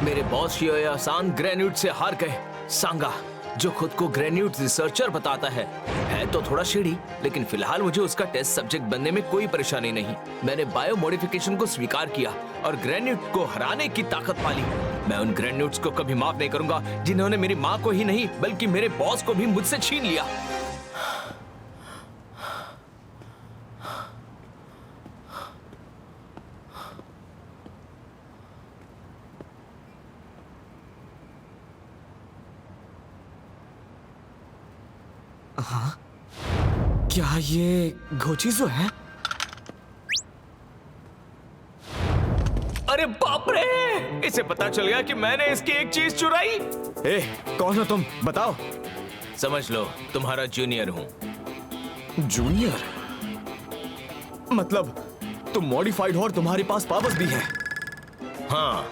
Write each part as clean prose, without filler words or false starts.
मेरे बॉस शियोया सान ग्रेन्यूट से हार गए। सांगा जो खुद को ग्रेन्यूट रिसर्चर बताता है तो थोड़ा शेडी, लेकिन फिलहाल मुझे उसका टेस्ट सब्जेक्ट बनने में कोई परेशानी नहीं। मैंने बायो मॉडिफिकेशन को स्वीकार किया और ग्रेन्यूट को हराने की ताकत पाली। मैं उन ग्रेन्यूट्स को कभी माफ नहीं करूंगा जिन्होंने मेरी माँ को ही नहीं बल्कि मेरे बॉस को भी मुझसे छीन लिया। हाँ, क्या ये गोचिज़ो है? अरे बाप रे! इसे पता चल गया कि मैंने इसकी एक चीज चुराई। ए, कौन हो तुम? बताओ। समझ लो तुम्हारा जूनियर हूँ। जूनियर? मतलब तुम मॉडिफाइड हो और तुम्हारे पास पावर्स भी है? हाँ।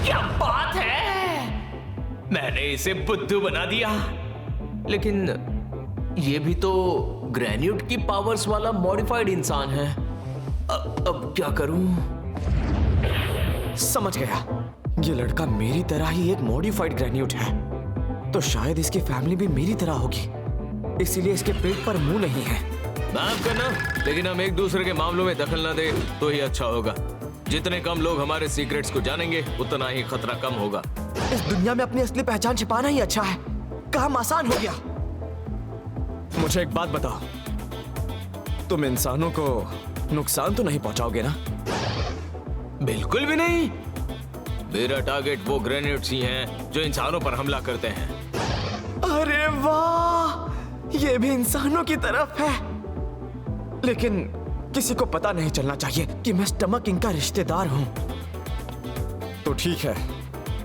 क्या बात है! मैंने इसे बुद्धू बना दिया। लेकिन ये भी तो ग्रेन्यूट की पावर्स वाला मॉडिफाइड इंसान है। अब क्या करूं? समझ गया, ये लड़का मेरी तरह ही एक मॉडिफाइड ग्रेन्यूट है, तो शायद इसकी फैमिली भी मेरी तरह होगी, इसीलिए इसके पेट पर मुंह नहीं है। माफ करना, लेकिन हम एक दूसरे के मामलों में दखल ना दे तो ही अच्छा होगा। जितने कम लोग हमारे सीक्रेट्स को जानेंगे उतना ही खतरा कम होगा। इस दुनिया में अपनी असली पहचान छिपाना ही अच्छा है। काम आसान हो गया। मुझे एक बात बताओ, तुम इंसानों को नुकसान तो नहीं पहुंचाओगे ना? बिल्कुल भी नहीं। मेरा टारगेट वो ग्रेनेड्स ही हैं जो इंसानों पर हमला करते हैं। अरे वाह, ये भी इंसानों की तरफ है। लेकिन किसी को पता नहीं चलना चाहिए कि मैं स्टमक इंक का रिश्तेदार हूं। तो ठीक है,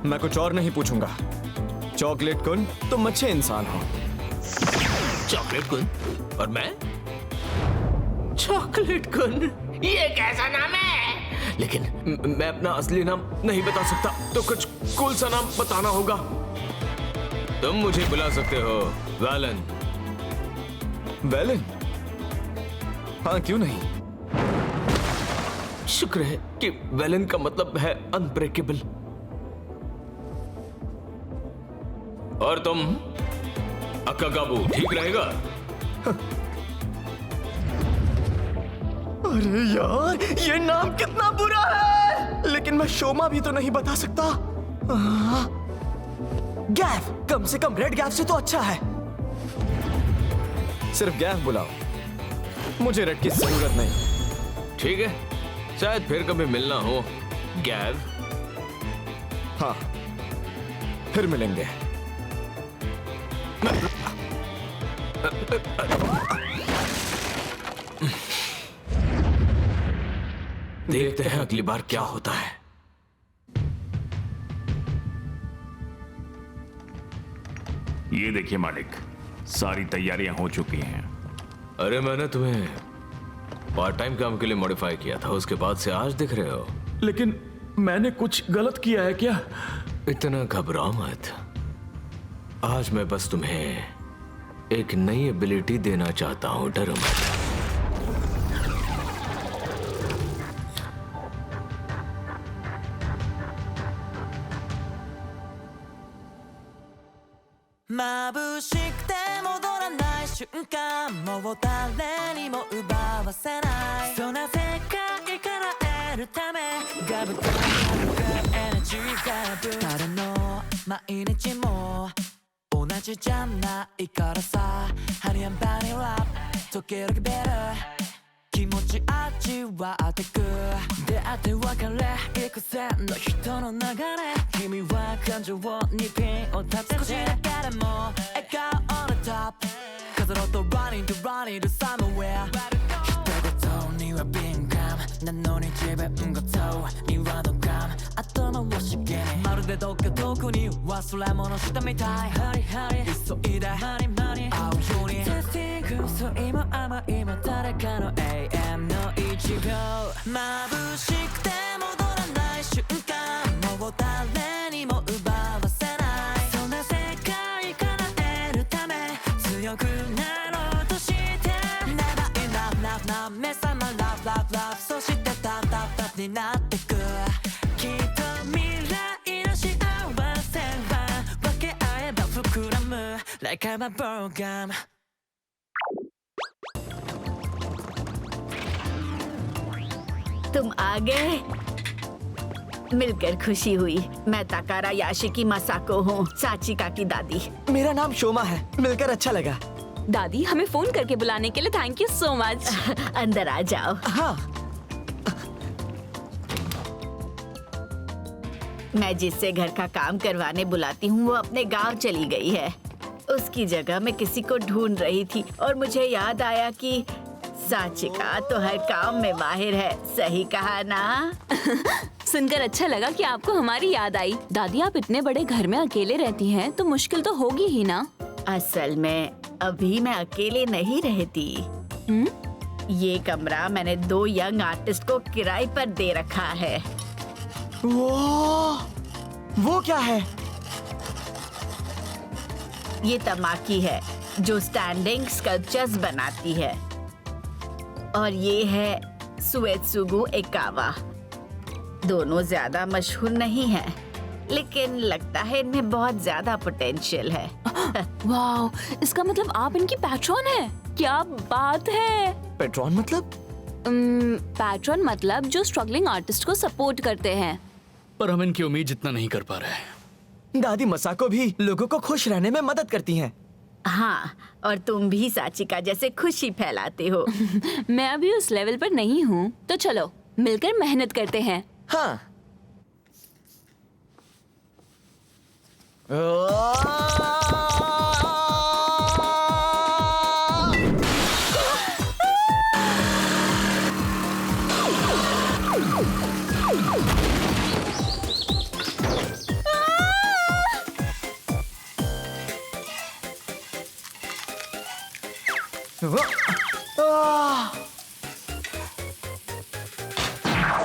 मैं कुछ और नहीं पूछूंगा। चॉकलेट कुन, तुम अच्छे इंसान हो। चॉकलेट कुन? और मैं? चॉकलेट कुन? ये कैसा नाम है? लेकिन मैं अपना असली नाम नहीं बता सकता, तो कुछ कूल सा नाम बताना होगा। तुम मुझे बुला सकते हो वैलन। वैलन? हाँ, क्यों नहीं। शुक्र है कि वैलन का मतलब है अनब्रेकेबल। और तुम? अक्कागाबू ठीक रहेगा? अरे यार, ये नाम कितना बुरा है। लेकिन मैं शोमा भी तो नहीं बता सकता। गैफ, कम से कम रेड गैफ से तो अच्छा है। सिर्फ गैफ बुलाओ, मुझे रेड की जरूरत नहीं। ठीक है, शायद फिर कभी मिलना हो गैव। हाँ, फिर मिलेंगे। देखते हैं अगली बार क्या होता है। ये देखिए मालिक, सारी तैयारियां हो चुकी हैं। अरे मैंने तुम्हें पार्ट टाइम काम के लिए मॉडिफाई किया था, उसके बाद से आज दिख रहे हो। लेकिन मैंने कुछ गलत किया है क्या? इतना घबराओ मत। आज मैं बस तुम्हें एक नई एबिलिटी देना चाहता हूं, डरो मत। Check out my program. तुम आ गए। मिलकर खुशी हुई। मैं ताकारा याशिकी मसाको हूँ, साचिका की दादी। मेरा नाम शोमा है। मिलकर अच्छा लगा। दादी, हमें फोन करके बुलाने के लिए थैंक यू सो मच। अंदर आ जाओ। हाँ, मैं जिससे घर का काम करवाने बुलाती हूँ वो अपने गांव चली गई है। उसकी जगह मैं किसी को ढूंढ रही थी और मुझे याद आया कि साचिका तो हर काम में माहिर है। सही कहा ना? सुनकर अच्छा लगा कि आपको हमारी याद आई। दादी, आप इतने बड़े घर में अकेले रहती हैं तो मुश्किल तो होगी ही ना। असल में अभी मैं अकेले नहीं रहती। ये कमरा मैंने 2 यंग आर्टिस्ट को किराए पर दे रखा है। वो क्या है? ये तमाकी है जो स्टैंडिंग स्कल्पचर्स बनाती है और ये है सुएत्सुगु एकावा। दोनों ज्यादा मशहूर नहीं हैं, लेकिन लगता है इनमें बहुत ज्यादा पोटेंशियल है। वाओ, इसका मतलब आप इनकी पैट्रॉन है? क्या बात है। पेट्रॉन मतलब? पैट्रॉन मतलब जो स्ट्रगलिंग आर्टिस्ट को सपोर्ट करते हैं। पर हम इनकी उम्मीद जितना नहीं कर पा रहे। दादी मसाको भी लोगों को खुश रहने में मदद करती हैं। हाँ, और तुम भी साचिका जैसे खुशी फैलाते हो। मैं अभी उस लेवल पर नहीं हूँ, तो चलो मिलकर मेहनत करते हैं। हाँ।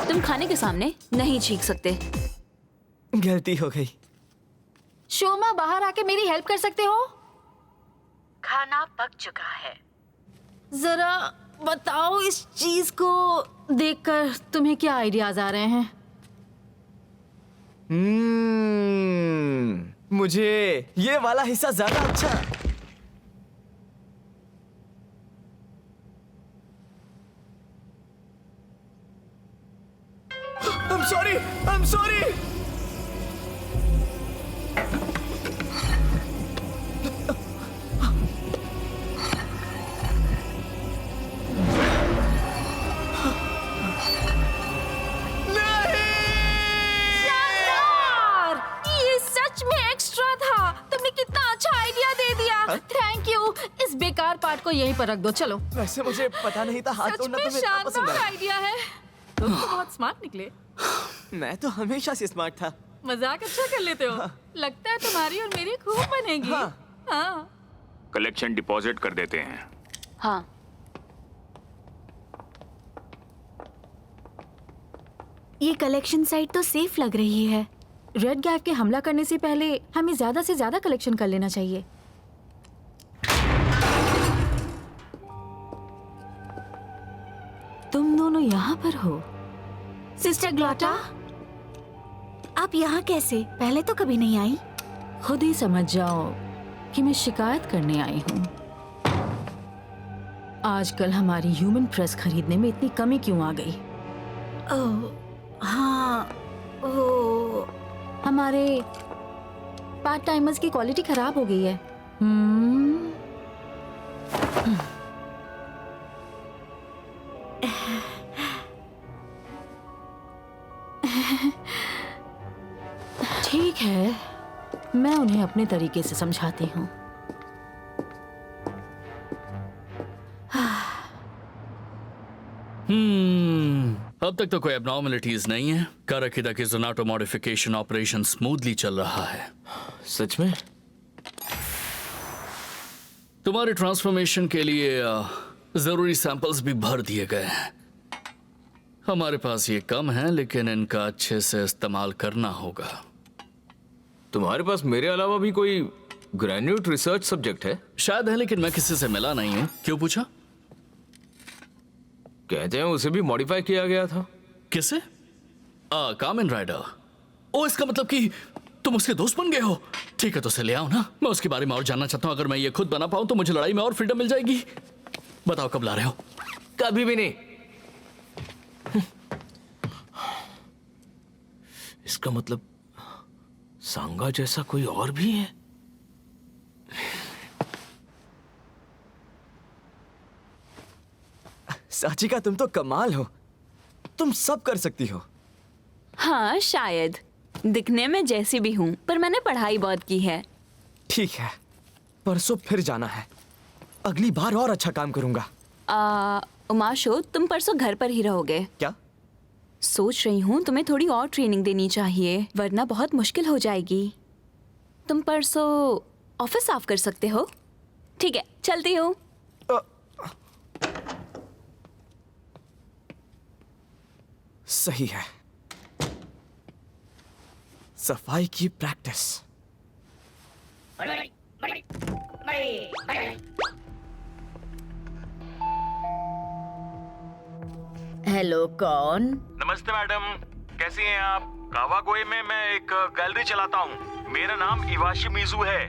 तुम खाने के सामने नहीं चीख सकते। गलती हो गई। शोमा, बाहर आके मेरी हेल्प कर सकते हो? खाना पक चुका है। जरा बताओ, इस चीज को देखकर तुम्हें क्या आइडियाज आ रहे हैं? मुझे ये वाला हिस्सा ज्यादा अच्छा। I'm sorry. ये सच में एक्स्ट्रा था। तुमने कितना अच्छा आइडिया दे दिया। Thank you. इस बेकार पार्ट को यहीं पर रख दो। चलो। वैसे मुझे पता नहीं था हाथ सच तोड़ना में तुम्हें इतना पसंद शानदार है। आइडिया है। तुम तो बहुत स्मार्ट निकले। मैं तो हमेशा से स्मार्ट था। मजाक अच्छा कर लेते हो। लगता है तुम्हारी और मेरी खूब बनेगी। हाँ। हाँ। कलेक्शन डिपॉजिट कर देते हैं। हाँ, ये कलेक्शन साइट तो सेफ लग रही है। रेड गैप के हमला करने से पहले हमें ज्यादा से ज्यादा कलेक्शन कर लेना चाहिए। तुम दोनों यहाँ पर हो? सिस्टर ग्लोटा, आप यहाँ कैसे? पहले तो कभी नहीं आई। खुद ही समझ जाओ कि मैं शिकायत करने आई हूँ। आजकल हमारी ह्यूमन प्रेस खरीदने में इतनी कमी क्यों आ गई? ओह, हाँ, वो हमारे पार्ट टाइमर्स की क्वालिटी खराब हो गई है। ठीक है, मैं उन्हें अपने तरीके से समझाती हूँ। अब तक तो कोई एबनॉर्मलिटीज नहीं है। काराकिदा की जोनाटो मॉडिफिकेशन ऑपरेशन स्मूथली चल रहा है। सच में? तुम्हारे ट्रांसफॉर्मेशन के लिए जरूरी सैंपल्स भी भर दिए गए हैं। हमारे पास ये कम है, लेकिन इनका अच्छे से इस्तेमाल करना होगा। तुम्हारे पास मेरे अलावा भी कोई ग्रेन्यूट रिसर्च सब्जेक्ट है? शायद है, लेकिन मैं किसी से मिला नहीं हूँ। क्यों पूछा? कहते हैं उसे भी मॉडिफाई किया गया था। किसे? कामेन राइडर। ओ, इसका मतलब कि तुम उसके दोस्त बन गए हो? ठीक है, तो उसे ले आओ ना, मैं उसके बारे में और जानना चाहता हूँ। अगर मैं ये खुद बना पाऊँ तो मुझे लड़ाई में और फ्रीडम मिल जाएगी। बताओ कब ला रहे हो? कभी भी नहीं। इसका मतलब सांगा जैसा कोई और भी है? साचिका, तुम तो कमाल हो, तुम सब कर सकती हो। हाँ शायद, दिखने में जैसी भी हूँ, पर मैंने पढ़ाई बहुत की है। ठीक है, परसों फिर जाना है, अगली बार और अच्छा काम करूंगा। उमाशो, तुम परसों घर पर ही रहोगे? क्या? सोच रही हूँ तुम्हें थोड़ी और ट्रेनिंग देनी चाहिए, वरना बहुत मुश्किल हो जाएगी। तुम परसों ऑफिस साफ कर सकते हो? ठीक है, चलती हूँ। सही है, सफाई की प्रैक्टिस। हेलो, कौन? नमस्ते मैडम, कैसी हैं आप? कावागोए में मैं एक गैलरी चलाता हूँ। मेरा नाम इवाशी मिजू है।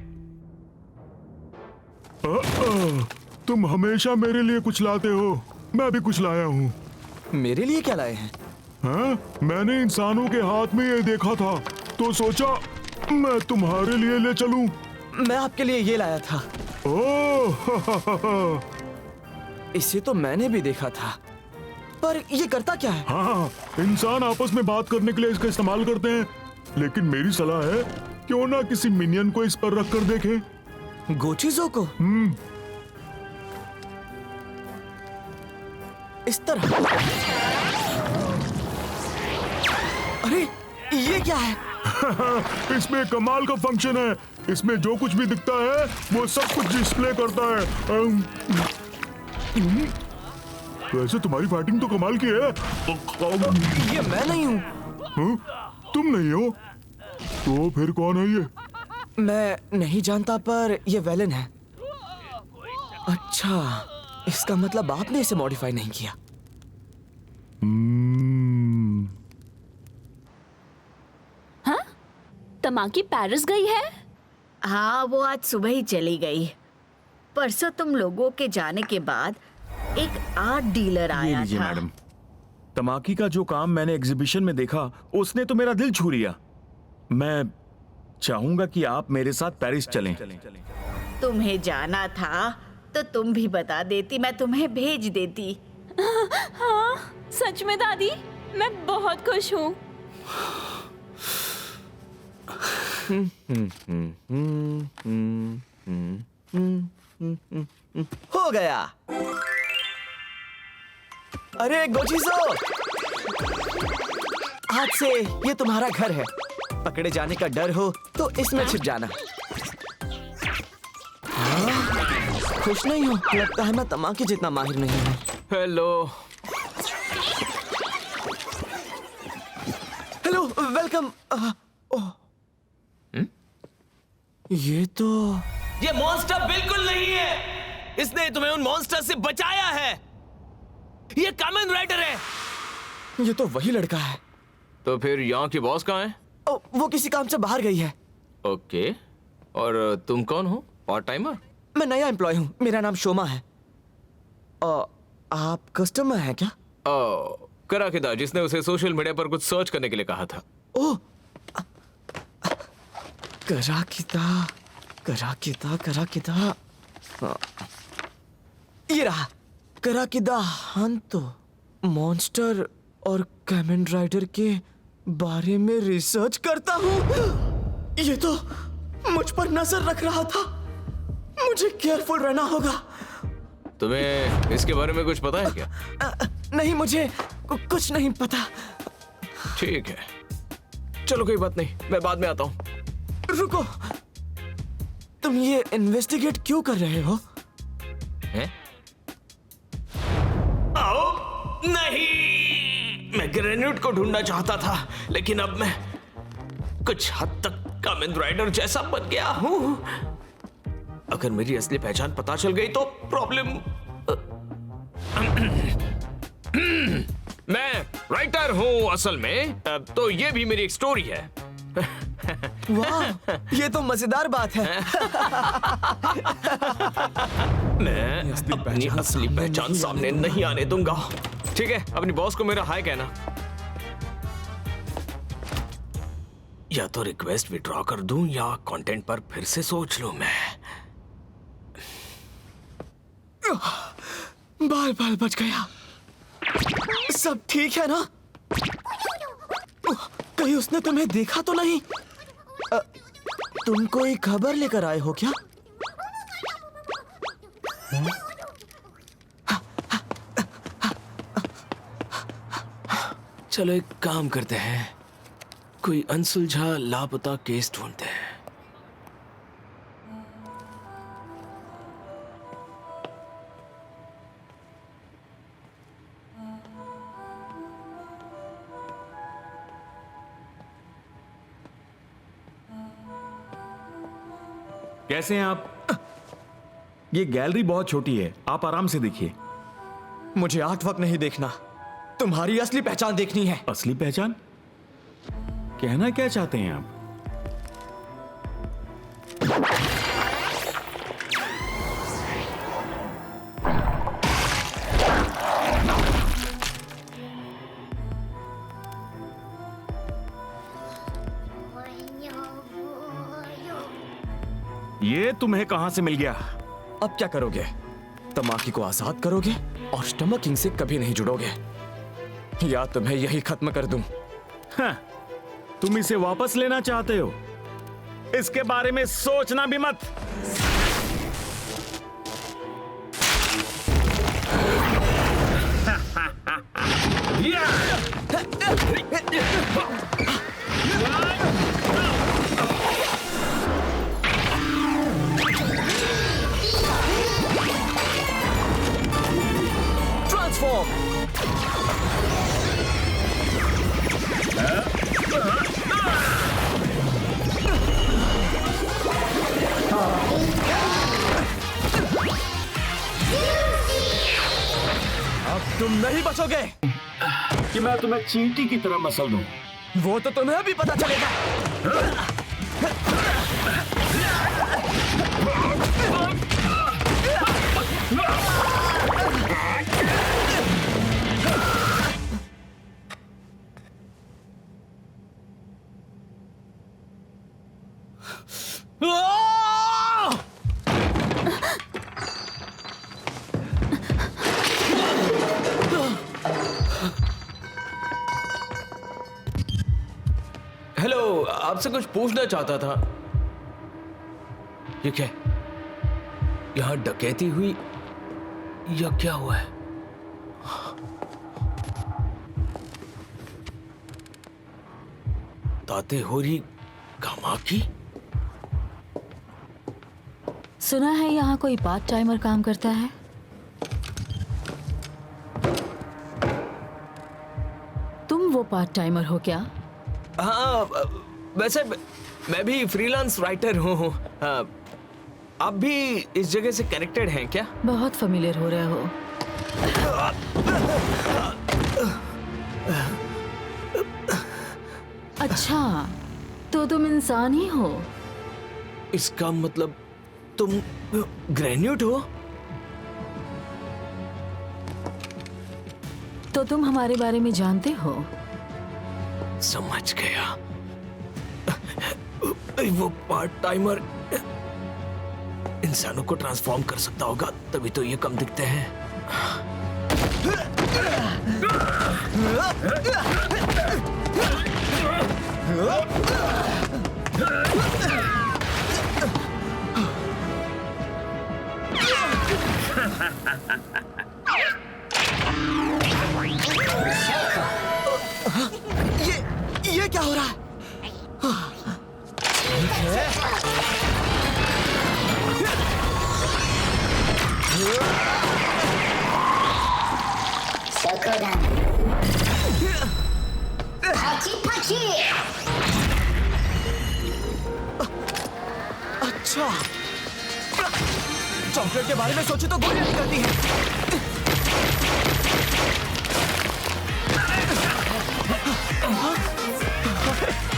तुम हमेशा मेरे लिए कुछ लाते हो, मैं भी कुछ लाया हूँ। मेरे लिए क्या लाए हैं? हाँ? मैंने इंसानों के हाथ में ये देखा था, तो सोचा मैं तुम्हारे लिए ले चलूं। मैं आपके लिए ये लाया था। ओह, इसे तो मैंने भी देखा था, पर ये करता क्या है? हाँ, इंसान आपस में बात करने के लिए इसका इस्तेमाल करते हैं, लेकिन मेरी सलाह है क्यों ना किसी मिनियन को इस पर रख कर देखें। गोचिजो को? इस तरह? अरे ये क्या है? इसमें कमाल का फंक्शन है। इसमें जो कुछ भी दिखता है वो सब कुछ डिस्प्ले करता है। वैसे तुम्हारी फाइटिंग तो कमाल की है। ये मैं नहीं हूँ। तुम नहीं हो? तो फिर कौन है ये? मैं नहीं जानता, पर ये वेलन है। अच्छा, इसका मतलब आपने इसे मॉडिफाई नहीं किया। हाँ? तमाकी पेरिस गई है? हाँ, वो आज सुबह ही चली गई। परसों तुम लोगों के जाने के बाद एक आर्ट डीलर ये आया लीजिए था। मैडम, तमाकी का जो काम मैंने एग्जीबिशन में देखा उसने तो मेरा दिल छू लिया। मैं चाहूंगा कि आप मेरे साथ पेरिस चलें। तुम्हें जाना था तो तुम भी बता देती, मैं तुम्हें भेज देती। हाँ, सच में दादी, मैं बहुत खुश हूँ। हो गया। अरे गोचिजो, आज से ये तुम्हारा घर है। पकड़े जाने का डर हो तो इसमें छिप जाना। हाँ? खुश नहीं हो? लगता है मैं तमाके जितना माहिर नहीं हूँ। हेलो। Hello, welcome. ये तो ये मॉन्स्टर बिल्कुल नहीं है। इसने तुम्हें उन मॉन्स्टर से बचाया है। ये कामेन राइडर है। ये तो वही लड़का है। तो फिर यहाँ की बॉस कहाँ है? वो किसी काम से बाहर गई है। ओके, और तुम कौन हो? Part timer? मैं नया एम्प्लॉय हूँ, मेरा नाम शोमा है। आप कस्टमर हैं क्या? कराकिदा, जिसने उसे सोशल मीडिया पर कुछ सर्च करने के लिए कहा था। ओह, कराकिदा, कराकिदा, कराकिदा। ये रहा कराकिदा हंतो। मॉन्स्टर और कामेन राइडर के बारे में रिसर्च करता हूँ। ये तो मुझ पर नजर रख रहा था। मुझे केयरफुल रहना होगा। तुम्हें इसके बारे में कुछ पता है क्या? नहीं, मुझे कुछ नहीं पता। ठीक है, चलो कोई बात नहीं, मैं बाद में आता हूँ। रुको, तुम ये इन्वेस्टिगेट क्यों कर रहे हो? हैं? आओ, नहीं, मैं ग्रेन्यूट को ढूंढना चाहता था, लेकिन अब मैं कुछ हद तक कामेन राइडर जैसा बन गया हूँ। अगर मेरी असली पहचान पता चल गई तो प्रॉब्लम। मैं राइटर हूँ असल में, तो ये भी मेरी एक स्टोरी है। वाह, ये तो मजेदार बात है। मैं अपनी असली पहचान सामने नहीं आने दूंगा। ठीक है, अपनी बॉस को मेरा हाय कहना। या तो रिक्वेस्ट विड्रॉ कर दूं या कंटेंट पर फिर से सोच लूं मैं। बाल बाल बच गया। सब ठीक है ना? कहीं उसने तुम्हें देखा तो नहीं? तुम कोई खबर लेकर आए हो क्या? चलो एक काम करते हैं, कोई अनसुलझा लापता केस ढूंढते हैं। कैसे हैं आप? ये गैलरी बहुत छोटी है, आप आराम से देखिए। मुझे आर्ट वर्क नहीं देखना, तुम्हारी असली पहचान देखनी है। असली पहचान? कहना क्या चाहते हैं आप? ये तुम्हें कहां से मिल गया? अब क्या करोगे? तमाकी को आजाद करोगे और स्टमक किंग से कभी नहीं जुड़ोगे, या तुम्हें यही खत्म कर दूं? हाँ, तुम इसे वापस लेना चाहते हो? इसके बारे में सोचना भी मत। ट्रांसफॉर्म। अब तुम नहीं बचोगे। कि मैं तुम्हें चींटी की तरह मसल दूं। वो तो तुम्हें भी पता चलेगा। हेलो, आपसे कुछ पूछना चाहता था। ये क्या? यहां डकैती हुई या क्या हुआ है? ताते होरी कामाकी? सुना है यहाँ कोई पार्ट टाइमर काम करता है। तुम वो पार्ट टाइमर हो क्या? हाँ, वैसे मैं भी फ्रीलांस राइटर हूँ। आप भी इस जगह से कनेक्टेड हैं क्या? बहुत फेमिलियर हो रहे हो। अच्छा, तो तुम इंसान ही हो? इसका मतलब तुम ग्रेन्यूट हो? तो तुम हमारे बारे में जानते हो? समझ गया। वो पार्ट टाइमर इंसानों को ट्रांसफॉर्म कर सकता होगा, तभी तो ये कम दिखते हैं। ये क्या हो रहा है? अच्छा, चॉकलेट के बारे में सोचे तो गोलियां निकलती हैं।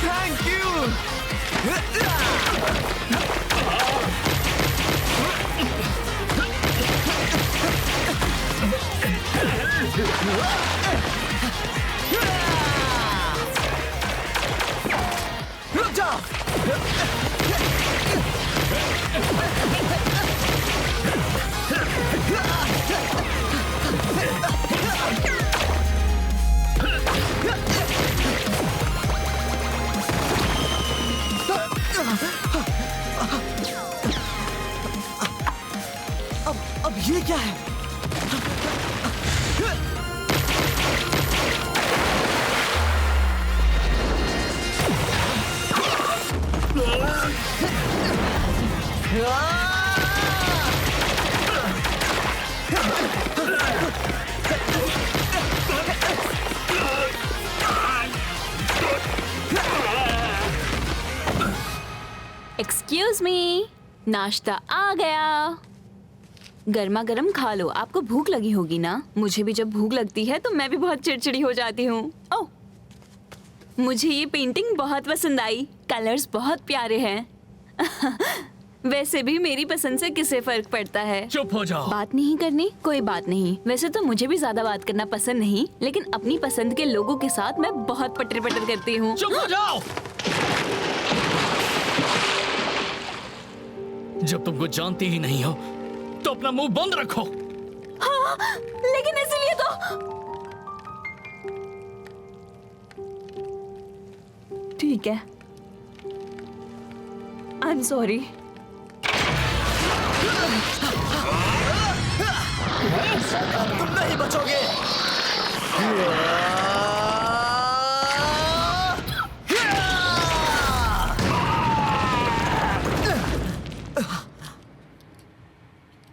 Thank you. रुक जाओ। अब ये क्या है? एक्सक्यूज मी, नाश्ता आ गया। गर्मा गर्म खा लो, आपको भूख लगी होगी ना? मुझे भी जब भूख लगती है तो मैं भी बहुत चिड़चिड़ी हो जाती हूँ। ओह, मुझे ये पेंटिंग बहुत पसंद आई, कलर्स बहुत प्यारे हैं। वैसे भी मेरी पसंद से किसे फर्क पड़ता है? चुप हो जाओ। बात नहीं करनी, कोई बात नहीं। वैसे तो मुझे भी ज्यादा बात करना पसंद नहीं, लेकिन अपनी पसंद के लोगों के साथ मैं बहुत पटर पटर करती हूँ। चुप हो जाओ। जब तुमको जानती ही नहीं हो तो अपना मुंह बंद रखो। हाँ, लेकिन इसीलिए तो ठीक है। I am sorry. तुम नहीं बचोगे।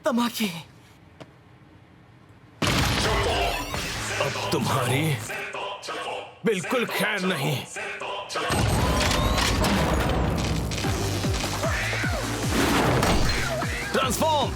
तमाकी, अब तुम्हारी बिल्कुल खैर नहीं। ट्रांसफॉर्म।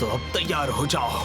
तो अब तैयार हो जाओ।